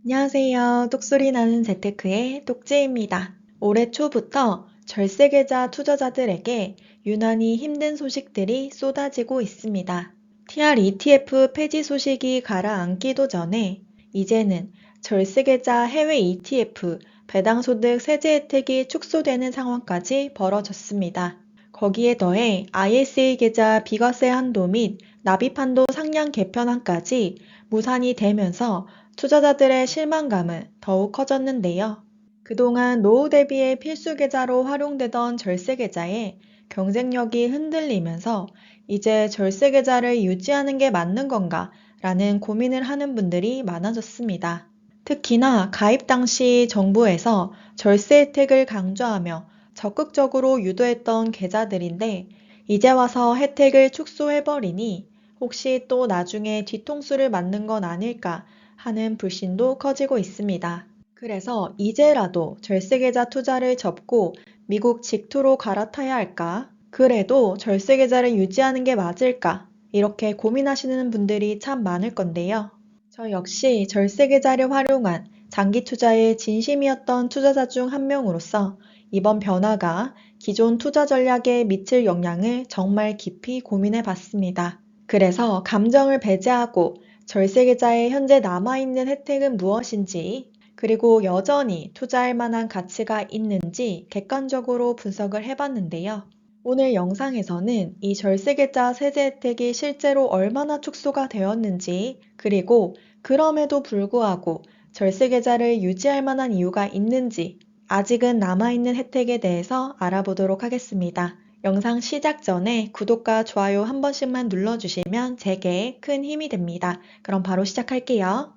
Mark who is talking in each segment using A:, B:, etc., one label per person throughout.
A: 안녕하세요. 똑소리 나는 재테크의 똑재입니다. 올해 초부터 절세계좌 투자자들에게 유난히 힘든 소식들이 쏟아지고 있습니다. TR ETF 폐지 소식이 가라앉기도 전에 이제는 절세계좌 해외 ETF 배당소득 세제 혜택이 축소되는 상황까지 벌어졌습니다. 거기에 더해 ISA 계좌 비과세 한도 및 납입 한도 상량 개편안까지 무산이 되면서 투자자들의 실망감은 더욱 커졌는데요. 그동안 노후 대비의 필수 계좌로 활용되던 절세 계좌의 경쟁력이 흔들리면서 이제 절세 계좌를 유지하는 게 맞는 건가 라는 고민을 하는 분들이 많아졌습니다. 특히나 가입 당시 정부에서 절세 혜택을 강조하며 적극적으로 유도했던 계좌들인데 이제 와서 혜택을 축소해버리니 혹시 또 나중에 뒤통수를 맞는 건 아닐까 하는 불신도 커지고 있습니다. 그래서 이제라도 절세계좌 투자를 접고 미국 직투로 갈아타야 할까? 그래도 절세계좌를 유지하는 게 맞을까? 이렇게 고민하시는 분들이 참 많을 건데요. 저 역시 절세계좌를 활용한 장기 투자에 진심이었던 투자자 중 한 명으로서 이번 변화가 기존 투자 전략에 미칠 영향을 정말 깊이 고민해 봤습니다. 그래서 감정을 배제하고 절세계좌에 현재 남아있는 혜택은 무엇인지, 그리고 여전히 투자할 만한 가치가 있는지 객관적으로 분석을 해봤는데요. 오늘 영상에서는 이 절세계좌 세제 혜택이 실제로 얼마나 축소가 되었는지, 그리고 그럼에도 불구하고 절세계좌를 유지할 만한 이유가 있는지, 아직은 남아있는 혜택에 대해서 알아보도록 하겠습니다. 영상 시작 전에 구독과 좋아요 한 번씩만 눌러주시면 제게 큰 힘이 됩니다. 그럼 바로 시작할게요.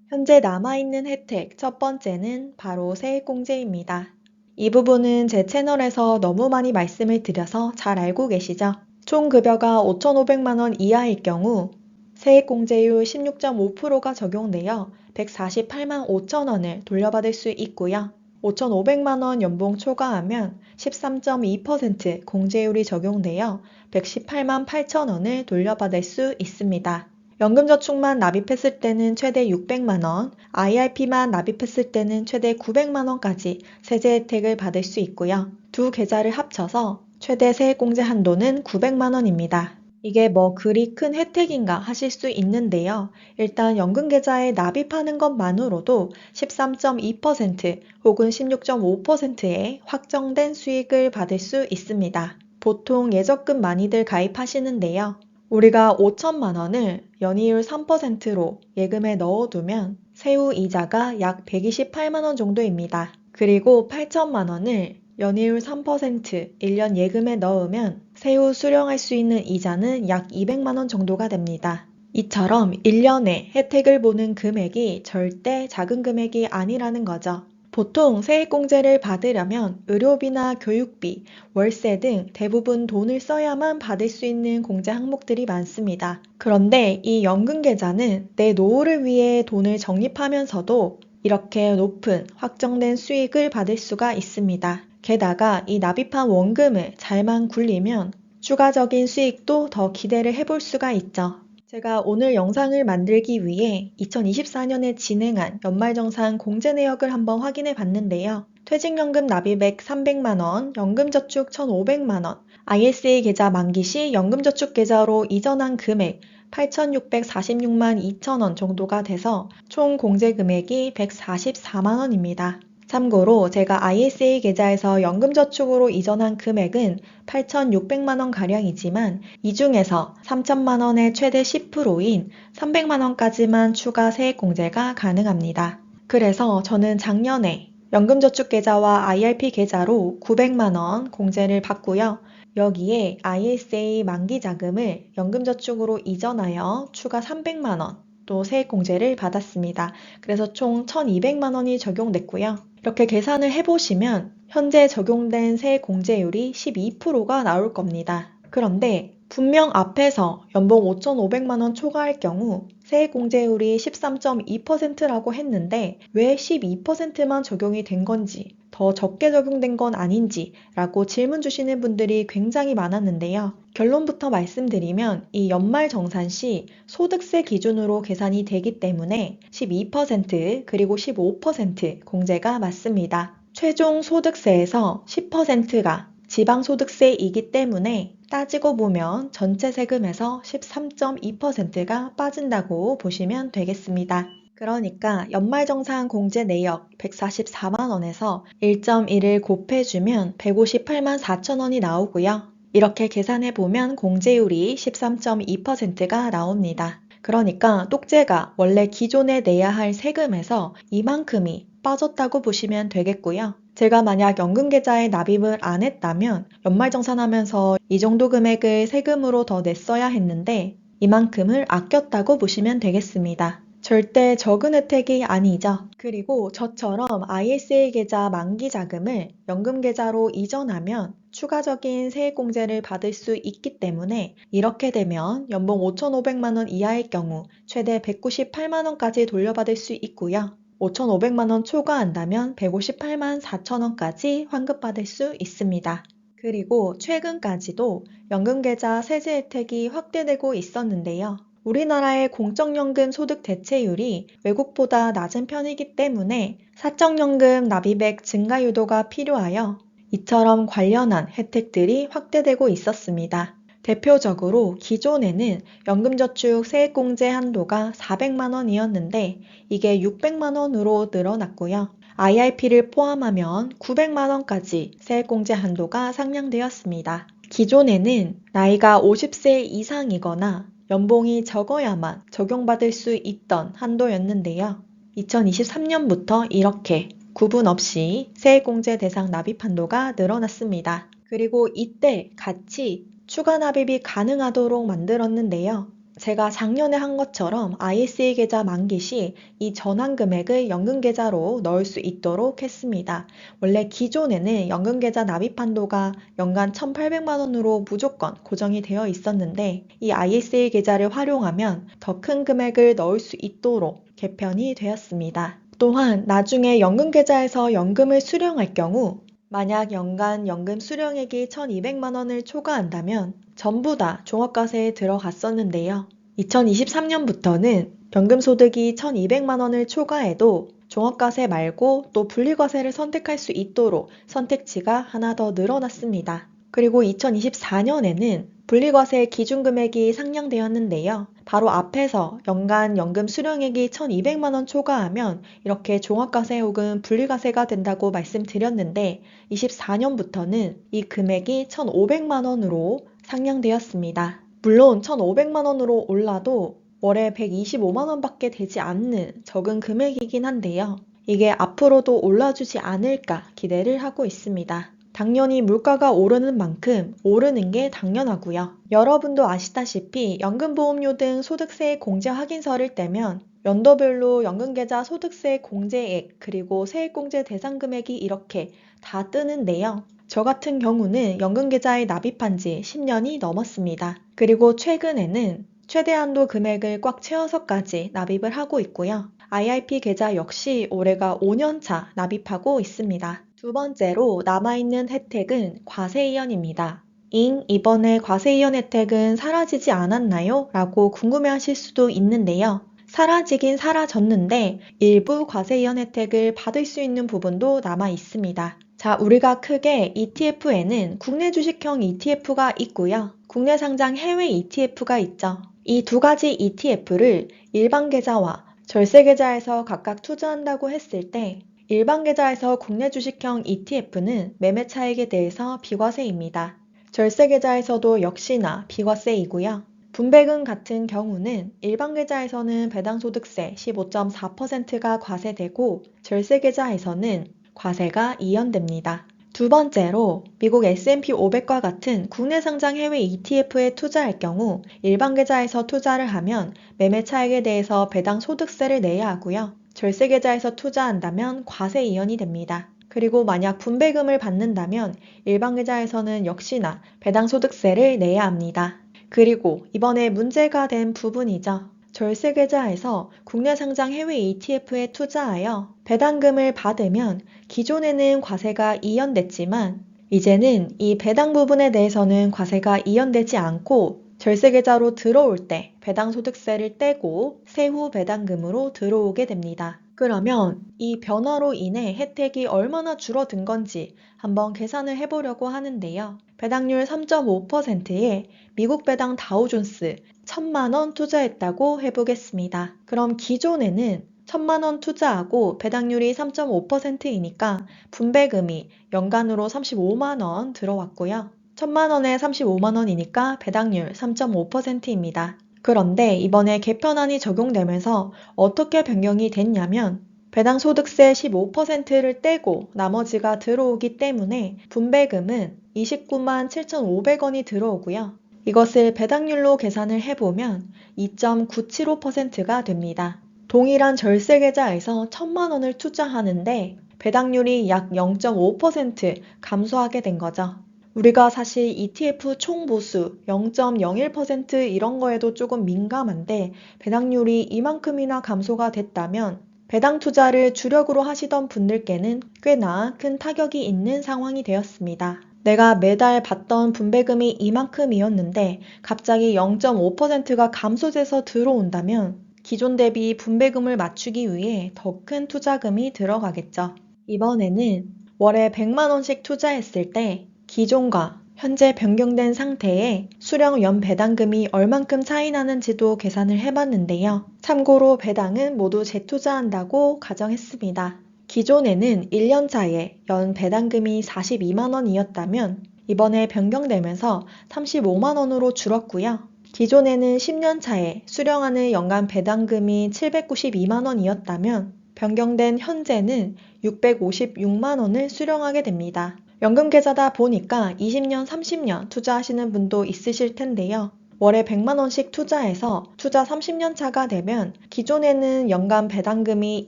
A: 현재 남아있는 혜택 첫 번째는 바로 세액공제입니다. 이 부분은 제 채널에서 너무 많이 말씀을 드려서 잘 알고 계시죠? 총 급여가 5,500만 원 이하일 경우 세액공제율 16.5%가 적용되어 148만 5천 원을 돌려받을 수 있고요. 5,500만 원 연봉 초과하면 13.2% 공제율이 적용되어 118만 8천 원을 돌려받을 수 있습니다. 연금저축만 납입했을 때는 최대 600만 원, IRP만 납입했을 때는 최대 900만 원까지 세제 혜택을 받을 수 있고요. 두 계좌를 합쳐서 최대 세액공제 한도는 900만 원입니다. 이게 뭐 그리 큰 혜택인가 하실 수 있는데요. 일단 연금계좌에 납입하는 것만으로도 13.2% 혹은 16.5%의 확정된 수익을 받을 수 있습니다. 보통 예적금 많이들 가입하시는데요. 우리가 5천만 원을 연이율 3%로 예금에 넣어두면 세후 이자가 약 128만 원 정도입니다. 그리고 8천만 원을 연이율 3% 1년 예금에 넣으면 세후 수령할 수 있는 이자는 약 200만 원 정도가 됩니다. 이처럼 1년에 혜택을 보는 금액이 절대 작은 금액이 아니라는 거죠. 보통 세액공제를 받으려면 의료비나 교육비, 월세 등 대부분 돈을 써야만 받을 수 있는 공제 항목들이 많습니다. 그런데 이 연금계좌는 내 노후를 위해 돈을 적립하면서도 이렇게 높은 확정된 수익을 받을 수가 있습니다. 게다가 이 납입한 원금을 잘만 굴리면 추가적인 수익도 더 기대를 해볼 수가 있죠. 제가 오늘 영상을 만들기 위해 2024년에 진행한 연말정산 공제 내역을 한번 확인해 봤는데요. 퇴직연금 납입액 300만 원, 연금저축 1,500만 원, ISA 계좌 만기 시 연금저축 계좌로 이전한 금액 8,646만 2천 원 정도가 돼서 총 공제 금액이 144만 원입니다. 참고로 제가 ISA 계좌에서 연금저축으로 이전한 금액은 8,600만 원 가량이지만 이 중에서 3천만 원의 최대 10%인 300만 원까지만 추가 세액공제가 가능합니다. 그래서 저는 작년에 연금저축 계좌와 IRP 계좌로 900만 원 공제를 받고요. 여기에 ISA 만기 자금을 연금저축으로 이전하여 추가 300만 원 또 세액공제를 받았습니다. 그래서 총 1,200만 원이 적용됐고요. 이렇게 계산을 해보시면 현재 적용된 세액공제율이 12%가 나올 겁니다. 그런데 분명 앞에서 연봉 5,500만 원 초과할 경우 세액공제율이 13.2%라고 했는데 왜 12%만 적용이 된 건지 더 적게 적용된 건 아닌지 라고 질문 주시는 분들이 굉장히 많았는데요. 결론부터 말씀드리면 이 연말정산 시 소득세 기준으로 계산이 되기 때문에 12% 그리고 15% 공제가 맞습니다. 최종 소득세에서 10%가 지방소득세이기 때문에 따지고 보면 전체 세금에서 13.2%가 빠진다고 보시면 되겠습니다. 그러니까 연말정산 공제 내역 144만 원에서 1.1을 곱해주면 158만 4천 원이 나오고요. 이렇게 계산해보면 공제율이 13.2%가 나옵니다. 그러니까 똑제가 원래 기존에 내야 할 세금에서 이만큼이 빠졌다고 보시면 되겠고요. 제가 만약 연금계좌에 납입을 안 했다면 연말정산하면서 이 정도 금액을 세금으로 더 냈어야 했는데 이만큼을 아꼈다고 보시면 되겠습니다. 절대 적은 혜택이 아니죠. 그리고 저처럼 ISA 계좌 만기 자금을 연금 계좌로 이전하면 추가적인 세액공제를 받을 수 있기 때문에 이렇게 되면 연봉 5,500만 원 이하일 경우 최대 198만 원까지 돌려받을 수 있고요. 5,500만 원 초과한다면 158만 4천 원까지 환급받을 수 있습니다. 그리고 최근까지도 연금계좌 세제 혜택이 확대되고 있었는데요. 우리나라의 공적연금 소득 대체율이 외국보다 낮은 편이기 때문에 사적연금 납입액 증가 유도가 필요하여 이처럼 관련한 혜택들이 확대되고 있었습니다. 대표적으로 기존에는 연금저축 세액공제 한도가 400만 원이었는데 이게 600만 원으로 늘어났고요. IRP를 포함하면 900만 원까지 세액공제 한도가 상향되었습니다. 기존에는 나이가 50세 이상이거나 연봉이 적어야만 적용받을 수 있던 한도였는데요. 2023년부터 이렇게 구분 없이 세액공제 대상 납입 한도가 늘어났습니다. 그리고 이때 같이 추가 납입이 가능하도록 만들었는데요. 제가 작년에 한 것처럼 ISA 계좌 만기 시 이 전환 금액을 연금 계좌로 넣을 수 있도록 했습니다. 원래 기존에는 연금 계좌 납입 한도가 연간 1,800만 원으로 무조건 고정이 되어 있었는데 이 ISA 계좌를 활용하면 더 큰 금액을 넣을 수 있도록 개편이 되었습니다. 또한 나중에 연금 계좌에서 연금을 수령할 경우 만약 연간 연금 수령액이 1,200만 원을 초과한다면 전부 다 종합과세에 들어갔었는데요. 2023년부터는 연금소득이 1,200만 원을 초과해도 종합과세 말고 또 분리과세를 선택할 수 있도록 선택지가 하나 더 늘어났습니다. 그리고 2024년에는 분리과세 기준금액이 상향되었는데요. 바로 앞에서 연간 연금 수령액이 1,200만 원 초과하면 이렇게 종합과세 혹은 분리과세가 된다고 말씀드렸는데 24년부터는 이 금액이 1,500만 원으로 상향되었습니다. 물론 1,500만 원으로 올라도 월에 125만 원밖에 되지 않는 적은 금액이긴 한데요. 이게 앞으로도 올라주지 않을까 기대를 하고 있습니다. 당연히 물가가 오르는 만큼 오르는 게 당연하고요. 여러분도 아시다시피 연금보험료 등 소득세 공제 확인서를 떼면 연도별로 연금계좌 소득세 공제액 그리고 세액공제 대상 금액이 이렇게 다 뜨는데요. 저 같은 경우는 연금계좌에 납입한 지 10년이 넘었습니다. 그리고 최근에는 최대 한도 금액을 꽉 채워서까지 납입을 하고 있고요. IRP 계좌 역시 올해가 5년차 납입하고 있습니다. 두 번째로 남아있는 혜택은 과세이연입니다. 이번에 과세이연 혜택은 사라지지 않았나요? 라고 궁금해하실 수도 있는데요. 사라지긴 사라졌는데 일부 과세이연 혜택을 받을 수 있는 부분도 남아 있습니다. 자, 우리가 크게 ETF에는 국내 주식형 ETF가 있고요. 국내 상장 해외 ETF가 있죠. 이 두 가지 ETF를 일반 계좌와 절세 계좌에서 각각 투자한다고 했을 때 일반 계좌에서 국내 주식형 ETF는 매매 차익에 대해서 비과세입니다. 절세 계좌에서도 역시나 비과세이고요. 분배금 같은 경우는 일반 계좌에서는 배당소득세 15.4%가 과세되고 절세 계좌에서는 과세가 이연됩니다. 두 번째로 미국 S&P 500과 같은 국내 상장 해외 ETF에 투자할 경우 일반 계좌에서 투자를 하면 매매 차익에 대해서 배당 소득세를 내야 하고요. 절세 계좌에서 투자한다면 과세 이연이 됩니다. 그리고 만약 분배금을 받는다면 일반 계좌에서는 역시나 배당 소득세를 내야 합니다. 그리고 이번에 문제가 된 부분이죠. 절세계좌에서 국내 상장 해외 ETF에 투자하여 배당금을 받으면 기존에는 과세가 이연됐지만 이제는 이 배당 부분에 대해서는 과세가 이연되지 않고 절세계좌로 들어올 때 배당소득세를 떼고 세후 배당금으로 들어오게 됩니다. 그러면 이 변화로 인해 혜택이 얼마나 줄어든 건지 한번 계산을 해보려고 하는데요. 배당률 3.5%에 미국 배당 다우존스 1,000만원 투자했다고 해보겠습니다. 그럼 기존에는 1,000만원 투자하고 배당률이 3.5%이니까 분배금이 연간으로 35만원 들어왔고요. 1,000만원에 35만원이니까 배당률 3.5%입니다. 그런데 이번에 개편안이 적용되면서 어떻게 변경이 됐냐면 배당소득세 15%를 떼고 나머지가 들어오기 때문에 분배금은 29만 7,500원이 들어오고요. 이것을 배당률로 계산을 해보면 2.975%가 됩니다. 동일한 절세계좌에서 1,000만원을 투자하는데 배당률이 약 0.5% 감소하게 된 거죠. 우리가 사실 ETF 총보수 0.01% 이런 거에도 조금 민감한데 배당률이 이만큼이나 감소가 됐다면 배당 투자를 주력으로 하시던 분들께는 꽤나 큰 타격이 있는 상황이 되었습니다. 내가 매달 받던 분배금이 이만큼이었는데 갑자기 0.5%가 감소돼서 들어온다면 기존 대비 분배금을 맞추기 위해 더 큰 투자금이 들어가겠죠. 이번에는 월에 100만원씩 투자했을 때 기존과 현재 변경된 상태에 수령 연 배당금이 얼만큼 차이 나는지도 계산을 해봤는데요. 참고로 배당은 모두 재투자한다고 가정했습니다. 기존에는 1년차에 연 배당금이 42만원이었다면 이번에 변경되면서 35만원으로 줄었고요. 기존에는 10년차에 수령하는 연간 배당금이 792만원이었다면 변경된 현재는 656만원을 수령하게 됩니다. 연금계좌다 보니까 20년, 30년 투자하시는 분도 있으실 텐데요. 월에 100만원씩 투자해서 투자 30년 차가 되면 기존에는 연간 배당금이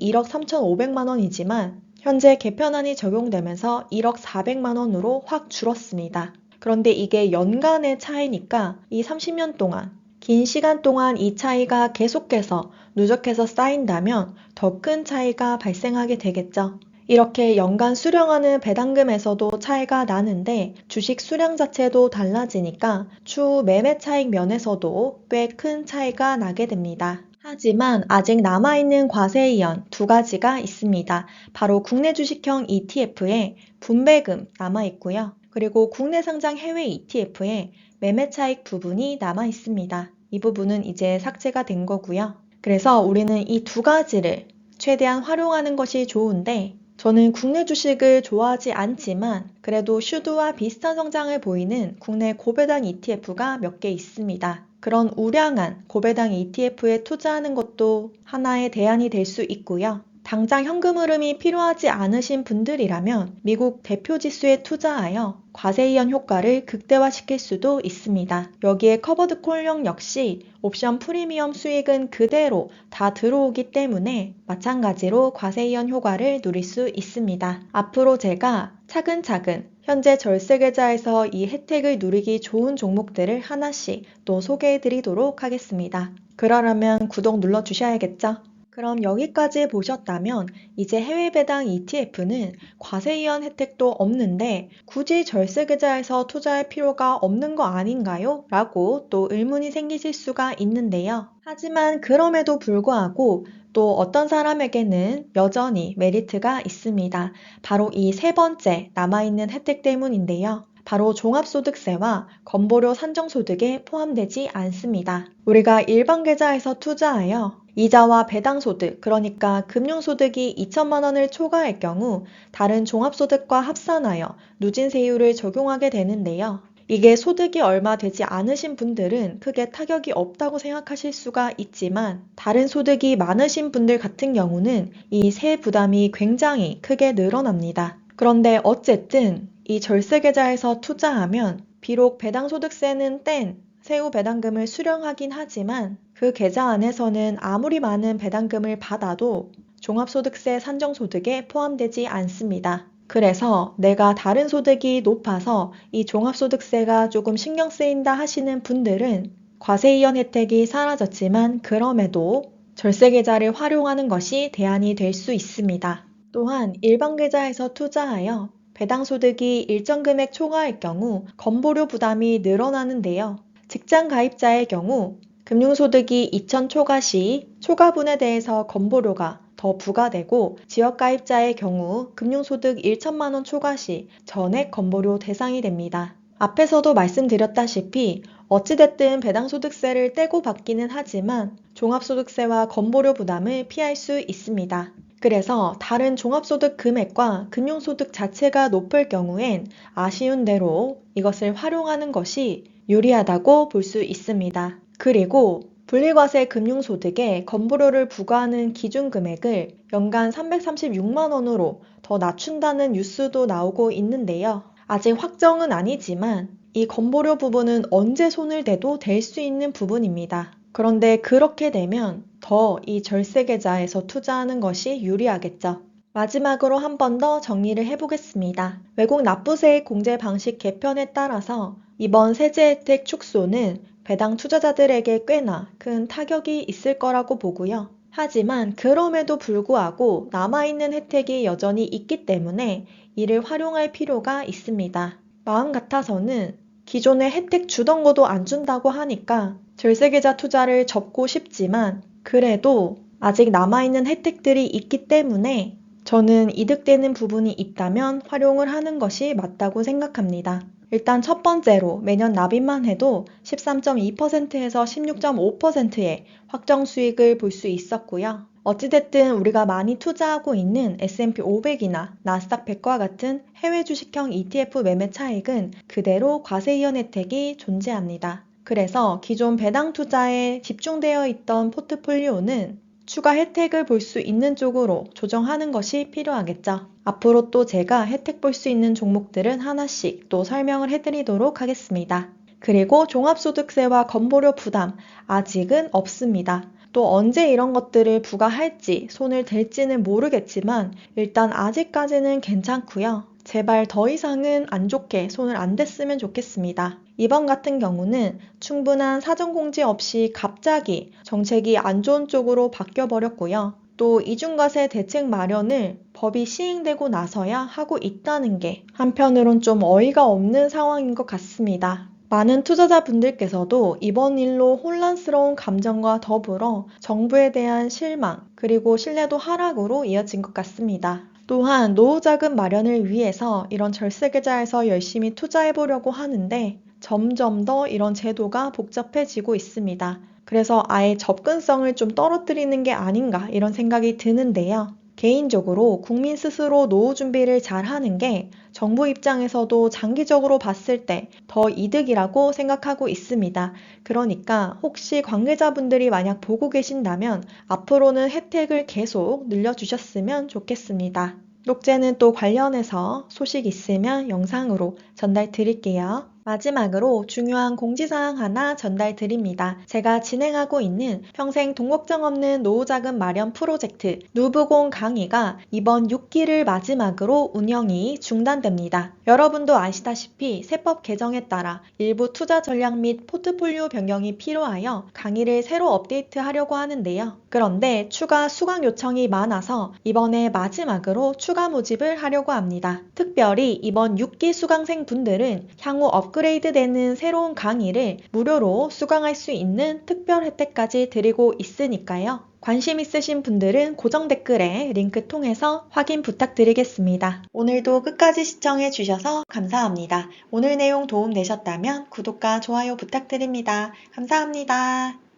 A: 1억 3,500만원이지만 현재 개편안이 적용되면서 1억 400만원으로 확 줄었습니다. 그런데 이게 연간의 차이니까 이 30년 동안 긴 시간 동안 이 차이가 계속해서 누적해서 쌓인다면 더 큰 차이가 발생하게 되겠죠. 이렇게 연간 수령하는 배당금에서도 차이가 나는데 주식 수량 자체도 달라지니까 추후 매매 차익 면에서도 꽤 큰 차이가 나게 됩니다. 하지만 아직 남아있는 과세이연 두 가지가 있습니다. 바로 국내 주식형 ETF에 분배금 남아있고요. 그리고 국내 상장 해외 ETF에 매매 차익 부분이 남아있습니다. 이 부분은 이제 삭제가 된 거고요. 그래서 우리는 이 두 가지를 최대한 활용하는 것이 좋은데 저는 국내 주식을 좋아하지 않지만 그래도 슈드와 비슷한 성장을 보이는 국내 고배당 ETF가 몇 개 있습니다. 그런 우량한 고배당 ETF에 투자하는 것도 하나의 대안이 될 수 있고요. 당장 현금 흐름이 필요하지 않으신 분들이라면 미국 대표 지수에 투자하여 과세이연 효과를 극대화시킬 수도 있습니다. 여기에 커버드 콜형 역시 옵션 프리미엄 수익은 그대로 다 들어오기 때문에 마찬가지로 과세이연 효과를 누릴 수 있습니다. 앞으로 제가 차근차근 현재 절세계좌에서 이 혜택을 누리기 좋은 종목들을 하나씩 또 소개해 드리도록 하겠습니다. 그러려면 구독 눌러주셔야겠죠? 그럼 여기까지 보셨다면 이제 해외 배당 ETF는 과세이연 혜택도 없는데 굳이 절세계좌에서 투자할 필요가 없는 거 아닌가요? 라고 또 의문이 생기실 수가 있는데요. 하지만 그럼에도 불구하고 또 어떤 사람에게는 여전히 메리트가 있습니다. 바로 이 세 번째 남아있는 혜택 때문인데요. 바로 종합소득세와 건보료 산정소득에 포함되지 않습니다. 우리가 일반 계좌에서 투자하여 이자와 배당소득, 그러니까 금융소득이 2천만 원을 초과할 경우 다른 종합소득과 합산하여 누진세율을 적용하게 되는데요. 이게 소득이 얼마 되지 않으신 분들은 크게 타격이 없다고 생각하실 수가 있지만 다른 소득이 많으신 분들 같은 경우는 이 세 부담이 굉장히 크게 늘어납니다. 그런데 어쨌든 이 절세계좌에서 투자하면 비록 배당소득세는 뗀 세후 배당금을 수령하긴 하지만 그 계좌 안에서는 아무리 많은 배당금을 받아도 종합소득세 산정소득에 포함되지 않습니다. 그래서 내가 다른 소득이 높아서 이 종합소득세가 조금 신경 쓰인다 하시는 분들은 과세이연 혜택이 사라졌지만 그럼에도 절세계좌를 활용하는 것이 대안이 될 수 있습니다. 또한 일반 계좌에서 투자하여 배당소득이 일정 금액 초과할 경우 건보료 부담이 늘어나는데요. 직장 가입자의 경우 금융소득이 2천 초과 시 초과분에 대해서 건보료가 더 부과되고 지역가입자의 경우 금융소득 1천만 원 초과 시 전액 건보료 대상이 됩니다. 앞에서도 말씀드렸다시피 어찌됐든 배당소득세를 떼고 받기는 하지만 종합소득세와 건보료 부담을 피할 수 있습니다. 그래서 다른 종합소득 금액과 금융소득 자체가 높을 경우엔 아쉬운 대로 이것을 활용하는 것이 유리하다고 볼 수 있습니다. 그리고 분리과세 금융소득에 건보료를 부과하는 기준금액을 연간 336만 원으로 더 낮춘다는 뉴스도 나오고 있는데요. 아직 확정은 아니지만 이 건보료 부분은 언제 손을 대도 될 수 있는 부분입니다. 그런데 그렇게 되면 더 이 절세계좌에서 투자하는 것이 유리하겠죠. 마지막으로 한 번 더 정리를 해보겠습니다. 외국 납부세액 공제 방식 개편에 따라서 이번 세제 혜택 축소는 배당 투자자들에게 꽤나 큰 타격이 있을 거라고 보고요. 하지만 그럼에도 불구하고 남아있는 혜택이 여전히 있기 때문에 이를 활용할 필요가 있습니다. 마음 같아서는 기존에 혜택 주던 거도 안 준다고 하니까 절세계좌 투자를 접고 싶지만 그래도 아직 남아있는 혜택들이 있기 때문에 저는 이득되는 부분이 있다면 활용을 하는 것이 맞다고 생각합니다. 일단 첫 번째로 매년 납입만 해도 13.2%에서 16.5%의 확정 수익을 볼 수 있었고요. 어찌됐든 우리가 많이 투자하고 있는 S&P 500이나 나스닥 100과 같은 해외 주식형 ETF 매매 차익은 그대로 과세이연 혜택이 존재합니다. 그래서 기존 배당 투자에 집중되어 있던 포트폴리오는 추가 혜택을 볼 수 있는 쪽으로 조정하는 것이 필요하겠죠. 앞으로 또 제가 혜택 볼 수 있는 종목들은 하나씩 또 설명을 해드리도록 하겠습니다. 그리고 종합소득세와 건보료 부담 아직은 없습니다. 또 언제 이런 것들을 부과할지 손을 댈지는 모르겠지만 일단 아직까지는 괜찮고요. 제발 더 이상은 안 좋게 손을 안 댔으면 좋겠습니다. 이번 같은 경우는 충분한 사전 공지 없이 갑자기 정책이 안 좋은 쪽으로 바뀌어버렸고요. 또 이중과세 대책 마련을 법이 시행되고 나서야 하고 있다는 게 한편으론 좀 어이가 없는 상황인 것 같습니다. 많은 투자자분들께서도 이번 일로 혼란스러운 감정과 더불어 정부에 대한 실망 그리고 신뢰도 하락으로 이어진 것 같습니다. 또한 노후자금 마련을 위해서 이런 절세계좌에서 열심히 투자해보려고 하는데 점점 더 이런 제도가 복잡해지고 있습니다. 그래서 아예 접근성을 좀 떨어뜨리는 게 아닌가 이런 생각이 드는데요. 개인적으로 국민 스스로 노후 준비를 잘 하는 게 정부 입장에서도 장기적으로 봤을 때 더 이득이라고 생각하고 있습니다. 그러니까 혹시 관계자분들이 만약 보고 계신다면 앞으로는 혜택을 계속 늘려주셨으면 좋겠습니다. 녹제는 또 관련해서 소식 있으면 영상으로 전달 드릴게요. 마지막으로 중요한 공지사항 하나 전달 드립니다. 제가 진행하고 있는 평생 돈 걱정 없는 노후자금 마련 프로젝트 누부공 강의가 이번 6기를 마지막으로 운영이 중단됩니다. 여러분도 아시다시피 세법 개정에 따라 일부 투자 전략 및 포트폴리오 변경이 필요하여 강의를 새로 업데이트하려고 하는데요. 그런데 추가 수강 요청이 많아서 이번에 마지막으로 추가 모집을 하려고 합니다. 특별히 이번 6기 수강생 분들은 향후 업그레이드 되는 새로운 강의를 무료로 수강할 수 있는 특별 혜택까지 드리고 있으니까요. 관심 있으신 분들은 고정 댓글에 링크 통해서 확인 부탁드리겠습니다. 오늘도 끝까지 시청해 주셔서 감사합니다. 오늘 내용 도움 되셨다면 구독과 좋아요 부탁드립니다. 감사합니다.